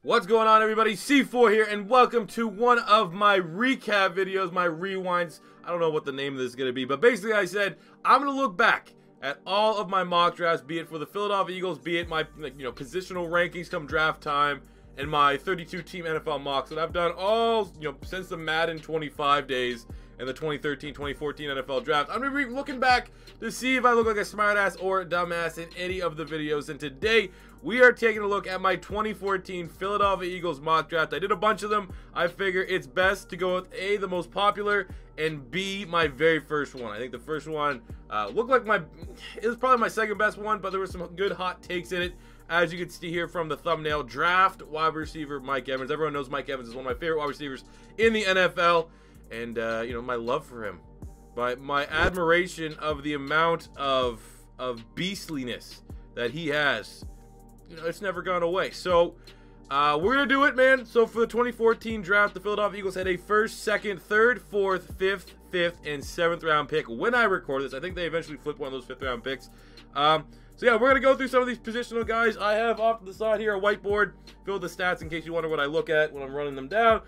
What's going on, everybody? C4 here, and welcome to one of my recap videos, my rewinds. I don't know what the name of this is going to be, but basically I said I'm going to look back at all of my mock drafts, be it for the Philadelphia Eagles, be it my positional rankings come draft time, and my 32-team NFL mocks that I've done all since the Madden 25 days and the 2013-2014 NFL draft. I'm going to be looking back to see if I look like a smartass or a dumbass in any of the videos. And today, we are taking a look at my 2014 Philadelphia Eagles mock draft. I did a bunch of them. I figure it's best to go with A, the most popular, and B, my very first one. I think the first one looked like it was probably my second best one, but there were some good hot takes in it. As you can see here from the thumbnail, draft wide receiver Mike Evans. Everyone knows Mike Evans is one of my favorite wide receivers in the NFL. And, my love for him, my admiration of the amount of beastliness that he has, it's never gone away. So, we're going to do it, man. So, for the 2014 draft, the Philadelphia Eagles had a first, second, third, fourth, fifth, and seventh round pick. When I record this, I think they eventually flipped one of those fifth round picks. So, yeah, we're going to go through some of these positional guys. I have off to the side here a whiteboard filled with the stats in case you wonder what I look at when I'm running them down.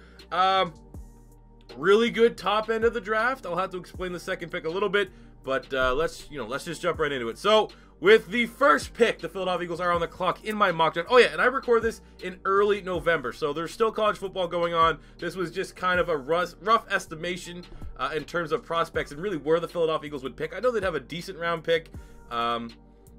Really good top end of the draft. I'll have to explain the second pick a little bit, but let's just jump right into it. So with the first pick, the Philadelphia Eagles are on the clock in my mock draft. Oh yeah, and I record this in early November, so there's still college football going on. This was just kind of a rough estimation in terms of prospects and really where the Philadelphia Eagles would pick. I know they'd have a decent round pick. And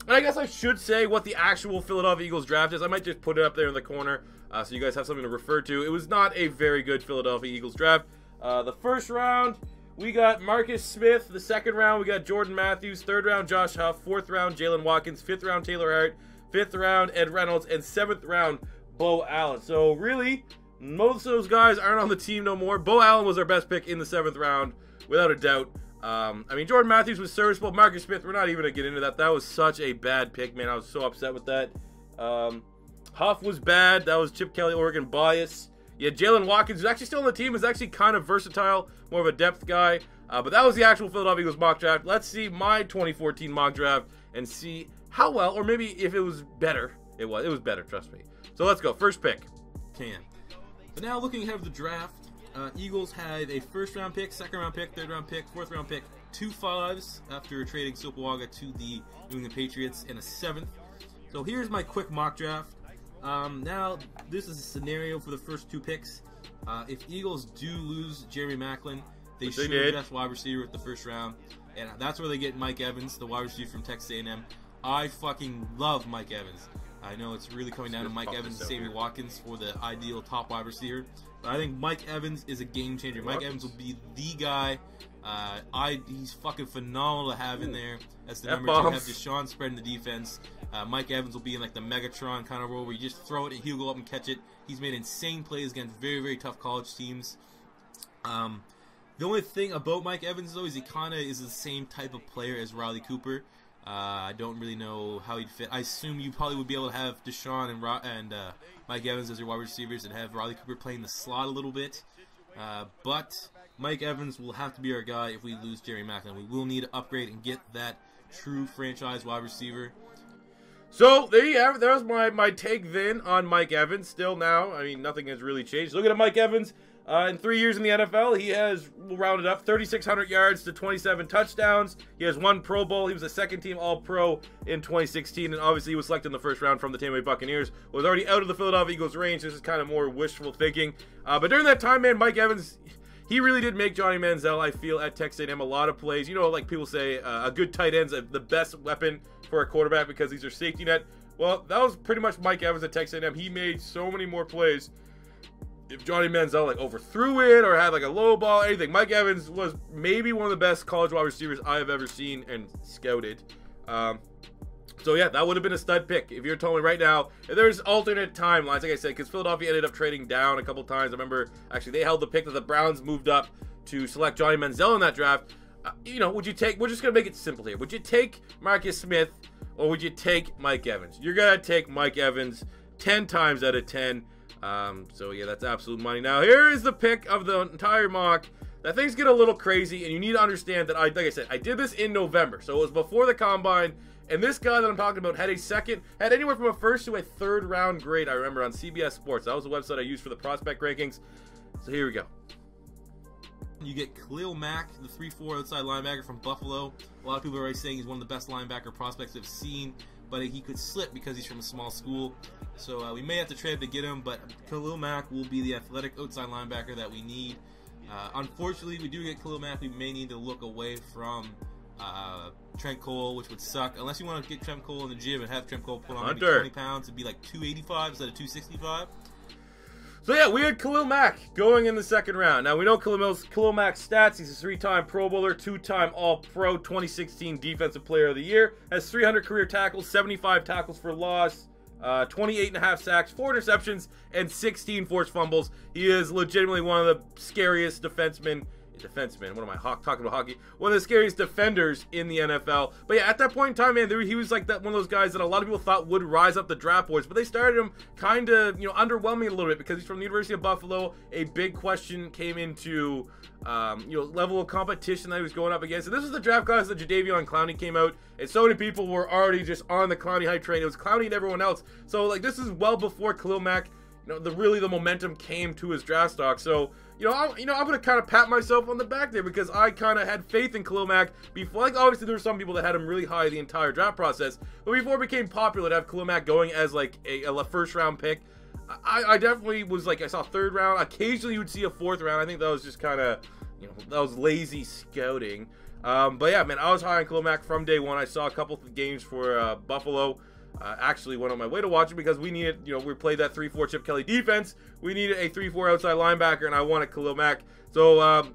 I guess I should say what the actual Philadelphia Eagles draft is. I might just put it up there in the corner so you guys have something to refer to. It was not a very good Philadelphia Eagles draft. The first round, we got Marcus Smith. The second round, we got Jordan Matthews. Third round, Josh Huff. Fourth round, Jalen Watkins. Fifth round, Taylor Hart. Fifth round, Ed Reynolds. And seventh round, Bo Allen. So really, most of those guys aren't on the team no more. Bo Allen was our best pick in the seventh round, without a doubt. I mean, Jordan Matthews was serviceable. Marcus Smith, we're not even going to get into that. That was such a bad pick, man. I was so upset with that. Huff was bad. That was Chip Kelly, Oregon bias. Yeah, Jalen Watkins, who's actually still on the team, is actually kind of versatile, more of a depth guy. But that was the actual Philadelphia Eagles mock draft. Let's see my 2014 mock draft and see how well, or maybe if it was better. It was better, trust me. So let's go. First pick. So now looking ahead of the draft, Eagles had a first round pick, second round pick, third round pick, fourth round pick, 2 5s after trading Sopoaga to the New England Patriots, and a 7th. So here's my quick mock draft. Now, this is a scenario for the first 2 picks. If Eagles do lose Jeremy Maclin, they should draft wide receiver at the first round, and that's where they get Mike Evans, the wide receiver from Texas A&M. I fucking love Mike Evans. I know it's really coming down to Mike Evans and Sammy Watkins for the ideal top wide receiver, but I think Mike Evans is a game changer. Mike Evans will be the guy. He's fucking phenomenal to have in there. That's the number 2. Have Shawn spreading the defense. Mike Evans will be in like the Megatron kind of role where you just throw it and he'll go up and catch it. He's made insane plays against very, very tough college teams. The only thing about Mike Evans though is he kind of is the same type of player as Riley Cooper. I don't really know how he'd fit. I assume you probably would be able to have Deshaun and Mike Evans as your wide receivers and have Riley Cooper playing the slot a little bit. But Mike Evans will have to be our guy if we lose Jerry Maclin. We will need to upgrade and get that true franchise wide receiver. So, there you have it. That was my take then on Mike Evans. Still now, I mean, nothing has really changed. Look at Mike Evans. In 3 years in the NFL, he has rounded up 3,600 yards to 27 touchdowns. He has 1 Pro Bowl. He was a second-team All-Pro in 2016, and obviously he was selected in the first round from the Tampa Bay Buccaneers. Was already out of the Philadelphia Eagles range. This is kind of more wishful thinking. But during that time, man, Mike Evans, he really did make Johnny Manziel, I feel, at Texas A&M a lot of plays. You know, like people say, a good tight end's the best weapon for a quarterback because he's their safety net. Well, that was pretty much Mike Evans at Texas A&M. He made so many more plays. If Johnny Manziel like overthrew it or had like a low ball, anything, Mike Evans was maybe one of the best college wide receivers I have ever seen and scouted. So yeah, that would have been a stud pick. If you're telling me right now, if there's alternate timelines, like I said, because Philadelphia ended up trading down a couple times. I remember actually they held the pick that the Browns moved up to select Johnny Manziel in that draft. Would you take? We're just gonna make it simple here. Would you take Marcus Smith or would you take Mike Evans? You're gonna take Mike Evans 10 times out of 10. So yeah, that's absolute money. Now here is the pick of the entire mock. That things get a little crazy, and you need to understand that like I said, I did this in November, so it was before the combine, And this guy that I'm talking about had anywhere from a first to a third round grade, I remember, on CBS Sports. That was the website I used for the prospect rankings. So here we go. You get Cleo Mac, the 3-4 outside linebacker from Buffalo. A lot of people are already saying he's one of the best linebacker prospects they've seen, but he could slip because he's from a small school. So we may have to trade to get him, but Cleo Mac will be the athletic outside linebacker that we need. Unfortunately, we do get Cleo Mac. We may need to look away from Trent Cole, which would suck. Unless you want to get Trent Cole in the gym and have Trent Cole put on maybe 20 pounds, it'd be like 285 instead of 265. So yeah, we had Cleo Mac going in the second round. Now we know Cleo Mac's stats. He's a 3-time Pro Bowler, 2-time All-Pro, 2016 Defensive Player of the Year. Has 300 career tackles, 75 tackles for loss, 28.5 sacks, 4 interceptions, and 16 forced fumbles. He is legitimately one of the scariest defensemen. What am I talking about hockey? One of the scariest defenders in the NFL. But yeah, at that point in time, man, he was like one of those guys that a lot of people thought would rise up the draft boards, but they started him kind of, underwhelming a little bit because he's from the University of Buffalo. A big question came into, level of competition that he was going up against. And this was the draft class that Jadeveon Clowney came out, and so many people were already just on the Clowney hype train. It was Clowney and everyone else. So like this is well before Cleo Mac, the momentum came to his draft stock. So I'm going to kind of pat myself on the back there because I kind of had faith in Cleo Mac before. Like, obviously, there were some people that had him really high the entire draft process. But before it became popular to have Cleo Mac going as, like, a first-round pick, I definitely was, like, I saw third round. Occasionally, you would see a fourth round. I think that was just kind of, that was lazy scouting. But, yeah, man, I was high on Cleo Mac from day one. I saw a couple of games for Buffalo. Actually went on my way to watch it because we needed, we played that 3-4 Chip Kelly defense. We needed a 3-4 outside linebacker, and I wanted Khalil Mack. So,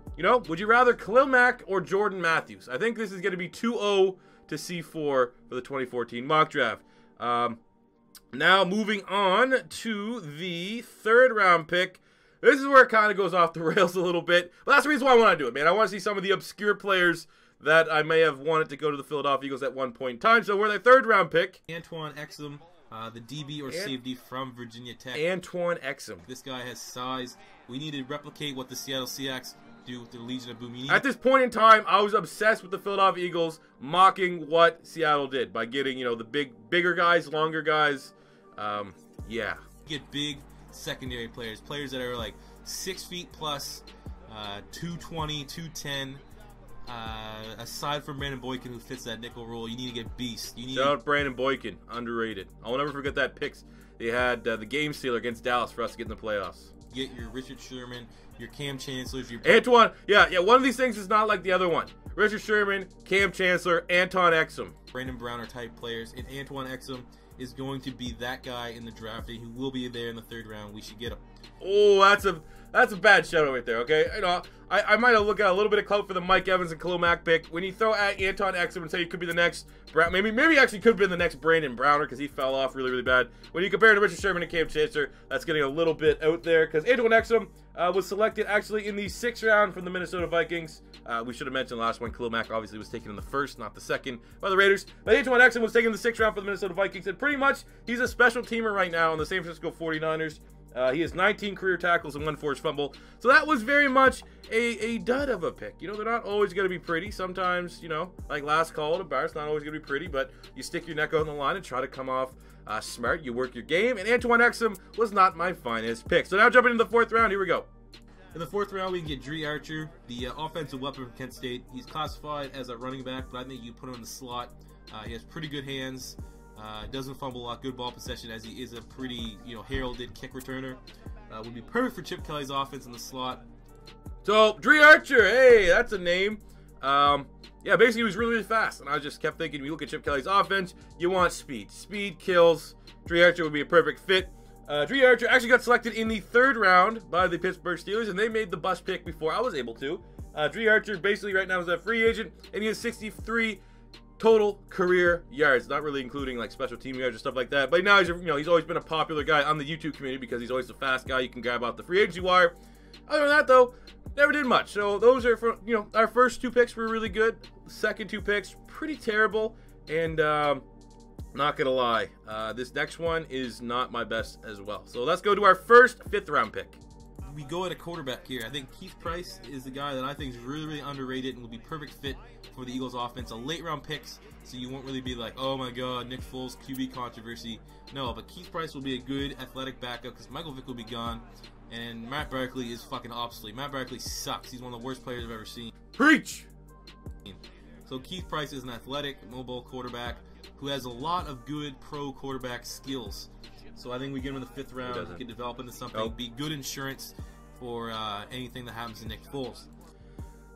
would you rather Khalil Mack or Jordan Matthews? I think this is going to be 2-0 to C4 for the 2014 mock draft. Now, moving on to the third round pick. This is where it kind of goes off the rails a little bit. But that's the reason why I want to do it, man. I want to see some of the obscure players that I may have wanted to go to the Philadelphia Eagles at one point in time. So we're the third round pick. Antoine Exilim, the DB or safety from Virginia Tech. Antoine Exilim. This guy has size. We need to replicate what the Seattle Seahawks do with the Legion of Boom. At this point in time, I was obsessed with the Philadelphia Eagles mocking what Seattle did by getting, the bigger guys, longer guys. Yeah. Get big secondary players that are like 6 feet plus, 220, 210. Aside from Brandon Boykin, who fits that nickel role, you need to get beasts. Shout out Brandon Boykin, underrated. I'll never forget that picks. They had the game stealer against Dallas for us to get in the playoffs. Get your Richard Sherman, your Cam Chancellors, your Antoine. Yeah. One of these things is not like the other one. Richard Sherman, Cam Chancellor, Antoine Exilim. Brandon Browner type players, and Antoine Exilim is going to be that guy in the draft who will be there in the third round. We should get him. Oh, that's a bad shout out right there, okay? I might have looked at a little bit of clout for the Mike Evans and Khalil Mack pick. When you throw at Antoine Exilim and say he could be the next, maybe actually could have been the next Brandon Browner because he fell off really, really bad. When you compare it to Richard Sherman and Cam Chancellor, that's getting a little bit out there because Antoine Exilim was selected actually in the 6th round from the Minnesota Vikings. We should have mentioned last one, Khalil Mack obviously was taken in the 1st, not the 2nd by the Raiders. But Antoine Exilim was taken in the 6th round for the Minnesota Vikings, and pretty much he's a special teamer right now on the San Francisco 49ers. He has 19 career tackles and 1 forced fumble. So that was very much a dud of a pick. They're not always going to be pretty. Sometimes, like last call at a bar, it's not always going to be pretty, but you stick your neck out on the line and try to come off smart. You work your game, and Antoine Exilim was not my finest pick. So now jumping into the 4th round, here we go. In the 4th round, we can get Dre Archer, the offensive weapon from Kent State. He's classified as a running back, but I think you put him in the slot. He has pretty good hands. Doesn't fumble a lot, good ball possession as he is a pretty, heralded kick returner. Would be perfect for Chip Kelly's offense in the slot. So, Dre Archer, hey, that's a name. Yeah, basically he was really, really fast, and I just kept thinking, when you look at Chip Kelly's offense, you want speed. Speed kills. Dre Archer would be a perfect fit. Dre Archer actually got selected in the 3rd round by the Pittsburgh Steelers, and they made the bust pick before I was able to. Dre Archer basically right now is a free agent, and he has 63 total career yards, not really including like special team yards or stuff like that. But now he's he's always been a popular guy on the YouTube community because he's always the fast guy you can grab out the free agency wire. Other than that, though, never did much. So those are for our first 2 picks were really good. Second 2 picks pretty terrible, and not gonna lie, this next one is not my best as well. So let's go to our first 5th round pick. we go at a quarterback here. I think Keith Price is the guy that I think is really, really underrated and will be perfect fit for the Eagles offense. A late round picks, so you won't really be like, oh my god, Nick Foles QB controversy. No, but Keith Price will be a good athletic backup because Michael Vick will be gone, and Matt Barkley is fucking obsolete. Matt Barkley sucks. He's one of the worst players I've ever seen. Preach! So Keith Price is an athletic, mobile quarterback who has a lot of good pro quarterback skills. So I think we get him in the 5th round, he can develop into something, be good insurance for anything that happens to Nick Foles.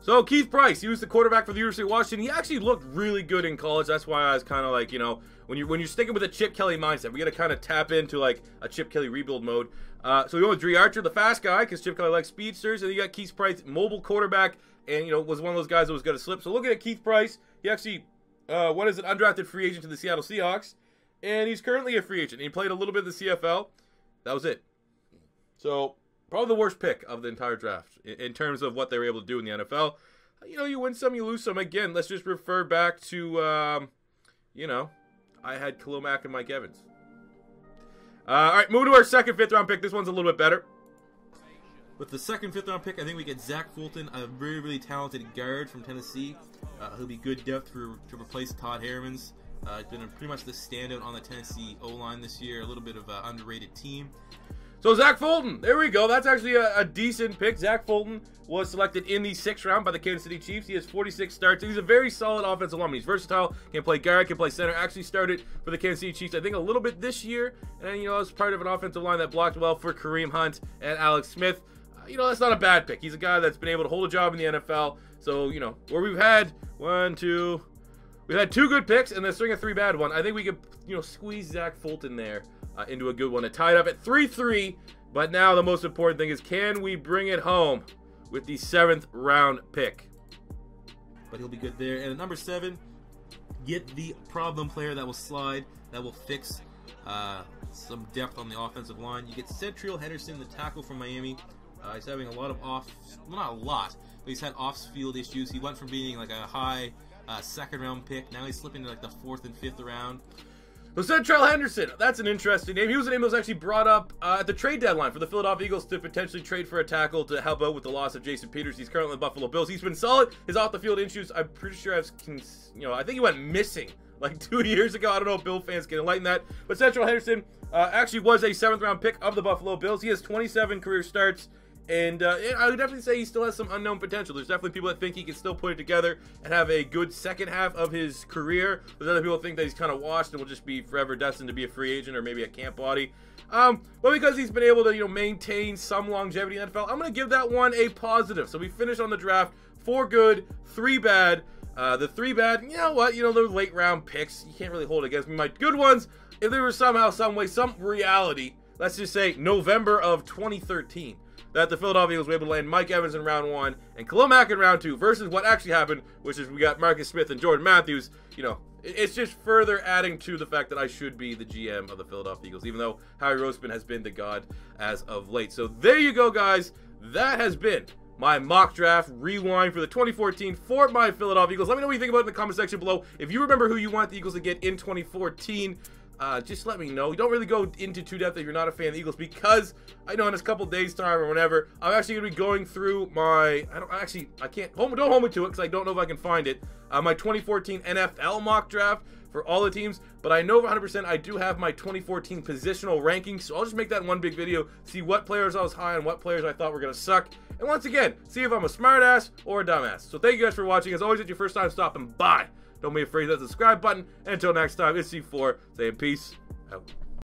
So Keith Price, he was the quarterback for the University of Washington. He actually looked really good in college. That's why I was kind of like, you know, when you're sticking with a Chip Kelly mindset, we got to kind of tap into like a Chip Kelly rebuild mode. So we go with Dre Archer, the fast guy, because Chip Kelly likes speedsters, and you got Keith Price, mobile quarterback, and you know was one of those guys that was going to slip. So looking at Keith Price, he actually what is an undrafted free agent to the Seattle Seahawks, and he's currently a free agent. He played a little bit of the CFL. That was it. So probably the worst pick of the entire draft in terms of what they were able to do in the NFL. You know, you win some, you lose some. Again, let's just refer back to, you know, I had Cleo Mac and Mike Evans. All right, moving to our second 5th round pick. This one's a little bit better. With the second 5th round pick, I think we get Zack Fulton, a very, really talented guard from Tennessee. He'll be good depth to replace Todd Herman's. He's been pretty much the standout on the Tennessee O-line this year. A little bit of an underrated team. So Zack Fulton, there we go. That's actually a decent pick. Zack Fulton was selected in the 6th round by the Kansas City Chiefs. He has 46 starts. He's a very solid offensive lineman. He's versatile. Can play guard, can play center. Actually started for the Kansas City Chiefs, I think, a little bit this year. And, you know, as part of an offensive line that blocked well for Kareem Hunt and Alex Smith. You know, that's not a bad pick. He's a guy that's been able to hold a job in the NFL. So, you know, where we've had we've had 2 good picks and then string of 3 bad ones. I think we could, you know, squeeze Zack Fulton there into a good one. It tied up at 3-3. But now the most important thing is, can we bring it home with the 7th round pick? But he'll be good there. And at number 7, get the problem player that will slide, that will fix some depth on the offensive line. You get Centrell Henderson, the tackle from Miami. He's having a lot of well, not a lot, but he's had off-field issues. He went from being like a high 2nd round pick. Now he's slipping to like the 4th and 5th round. So Centrell Henderson, that's an interesting name. He was a name that was actually brought up at the trade deadline for the Philadelphia Eagles to potentially trade for a tackle to help out with the loss of Jason Peters. He's currently in the Buffalo Bills. He's been solid. His off-the-field issues, I'm pretty sure I think he went missing like 2 years ago. I don't know if Bill fans can enlighten that. But Centrell Henderson actually was a 7th round pick of the Buffalo Bills. He has 27 career starts. And I would definitely say he still has some unknown potential. There's definitely people that think he can still put it together and have a good second half of his career. There's other people that think that he's kind of washed and will just be forever destined to be a free agent or maybe a camp body. But because he's been able to, you know, maintain some longevity in the NFL, I'm going to give that one a positive. So we finished on the draft 4 good, 3 bad. The 3 bad, you know what? You know, those late round picks, you can't really hold it against me. My good ones, if there was somehow, some way, some reality, let's just say November of 2013. That the Philadelphia Eagles were able to land Mike Evans in round 1 and Cleo Mac in round 2 versus what actually happened, which is we got Marcus Smith and Jordan Matthews. You know, it's just further adding to the fact that I should be the GM of the Philadelphia Eagles, even though Howie Roseman has been the god as of late. So there you go, guys. That has been my mock draft rewind for the 2014 for my Philadelphia Eagles. Let me know what you think about it in the comment section below. If you remember who you want the Eagles to get in 2014, just let me know. You don't really go into too depth if you're not a fan of the Eagles, because I know in a couple days time or whenever, I'm actually going to be going through my, don't hold me to it because I don't know if I can find it, my 2014 NFL mock draft for all the teams, but I know 100% I do have my 2014 positional rankings, so I'll just make that one big video, see what players I was high on, what players I thought were going to suck, and once again, see if I'm a smartass or a dumbass. So thank you guys for watching. As always, it's your first time stopping by. Don't be afraid to hit the subscribe button. And until next time, it's C4 saying peace out.